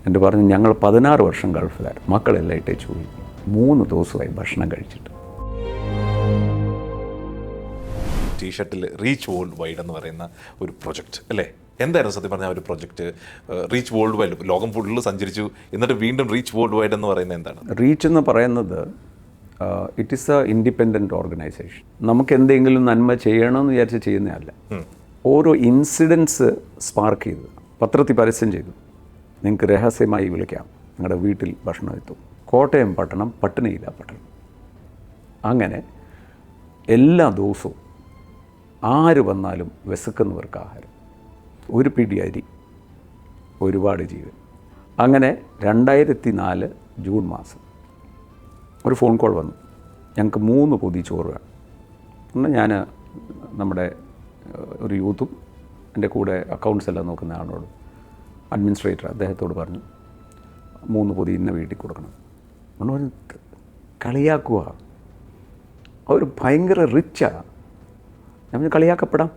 എൻ്റെ പറഞ്ഞു ഞങ്ങൾ 16 വർഷം ഗൾഫിലായിരുന്നു, മക്കളെല്ലാം ഇട്ടേച്ചു പോയി, 3 ദിവസമായി ഭക്ഷണം കഴിച്ചിട്ട്. ടീഷർട്ടിൽ റീച്ച് വേൾഡ് വൈഡ് എന്ന് പറയുന്ന ഒരു പ്രൊജക്റ്റ് അല്ലേ? എന്തായിരുന്നു സത്യം പറഞ്ഞാൽ ഒരു പ്രൊജക്റ്റ്? റീച്ച് വേൾഡ് വൈഡ്, ലോകം ഫുള്ള് സഞ്ചരിച്ചു, എന്നിട്ട് വീണ്ടും റീച്ച് വേൾഡ് വൈഡ് എന്ന് പറയുന്നത് എന്താണ്? റീച്ച് എന്ന് പറയുന്നത് it is A independent organisation. നമുക്ക് എന്തെങ്കിലും നന്മ ചെയ്യണമെന്ന് വിചാരിച്ച് ചെയ്യുന്നതല്ല. ഓരോ ഇൻസിഡൻസ് സ്പാർക്ക് ചെയ്ത് പത്രത്തിൽ പരസ്യം ചെയ്തു, നിങ്ങൾക്ക് രഹസ്യമായി വിളിക്കാം, നിങ്ങളുടെ വീട്ടിൽ ഭക്ഷണം എത്തും. കോട്ടയം പട്ടണം പട്ടിണിയില്ല പട്ടണം. അങ്ങനെ എല്ലാ ദിവസവും ആര് വന്നാലും വിശക്കുന്നവർക്ക് ആഹാരം, ഒരു പിടി അരി, ഒരുപാട് ജീവൻ. അങ്ങനെ 2004 ജൂൺ മാസം ഒരു ഫോൺ കോൾ വന്നു, ഞങ്ങൾക്ക് 3 പൊതി ചോറ് വേണം. എന്നാൽ ഞാൻ നമ്മുടെ ഒരു യൂത്തും എൻ്റെ കൂടെ അക്കൗണ്ട്സ് എല്ലാം നോക്കുന്ന ആളോട്, അഡ്മിനിസ്ട്രേറ്റർ അദ്ദേഹത്തോട് പറഞ്ഞു 3 പൊതി ഇന്ന വീട്ടിൽ കൊടുക്കണം. നമ്മൾ കളിയാക്കുക, അവർ ഭയങ്കര റിച്ചാണ്. ഞാൻ കളിയാക്കപ്പെടാം,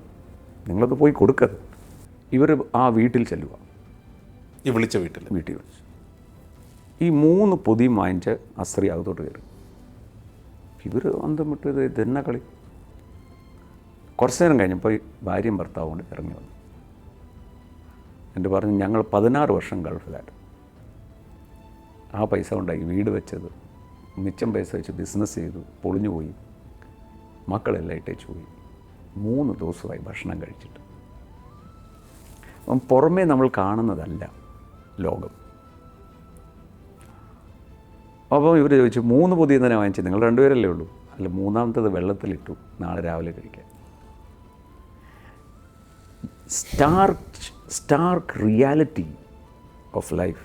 നിങ്ങളത് പോയി കൊടുക്കരുത്. ഇവർ ആ വീട്ടിൽ ചെല്ലുക, ഈ വിളിച്ച വീട്ടിൽ വിളിച്ചു ഈ 3 പൊതിയും വാങ്ങിച്ച് അസ്ത്രീ അകത്തോട്ട് കയറി. ഇവർ അന്തം വിട്ട് ഇതെന്നാ കളി. കുറച്ച് നേരം കഴിഞ്ഞപ്പോൾ ഭാര്യയും ഭർത്താവും കൊണ്ട് ഇറങ്ങി വന്നു. എൻ്റെ പറഞ്ഞു ഞങ്ങൾ 16 വർഷം ഗൾഫിലായിരുന്നു, ആ പൈസ കൊണ്ടായി വീട് വെച്ചത്, മിച്ചം പൈസ വെച്ച് ബിസിനസ് ചെയ്തു, പൊളിഞ്ഞു പോയി, മക്കളെല്ലാം ഇട്ടേച്ചു പോയി, 3 ദിവസമായി ഭക്ഷണം കഴിച്ചിട്ട്. അപ്പം പുറമേ നമ്മൾ കാണുന്നതല്ല ലോകം. അപ്പോൾ ഇവർ ചോദിച്ചു 3 പൊതി തന്നെ വാങ്ങിച്ചു, നിങ്ങൾ 2 പേരല്ലേ ഉള്ളൂ? അല്ല, 3ാമത്തത് വെള്ളത്തിലിട്ടു, നാളെ രാവിലെ കഴിക്കാം. Stark reality of life.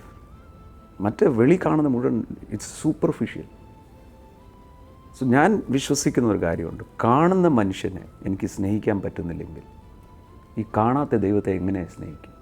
മറ്റേ വെളി കാണുന്ന മുഴുവൻ ഇറ്റ്സ് സൂപ്പർഫിഷ്യൽ. സോ ഞാൻ വിശ്വസിക്കുന്ന ഒരു കാര്യമുണ്ട്, കാണുന്ന മനുഷ്യനെ എനിക്ക് സ്നേഹിക്കാൻ പറ്റുന്നില്ലെങ്കിൽ ഈ കാണാത്ത ദൈവത്തെ എങ്ങനെ സ്നേഹിക്കും?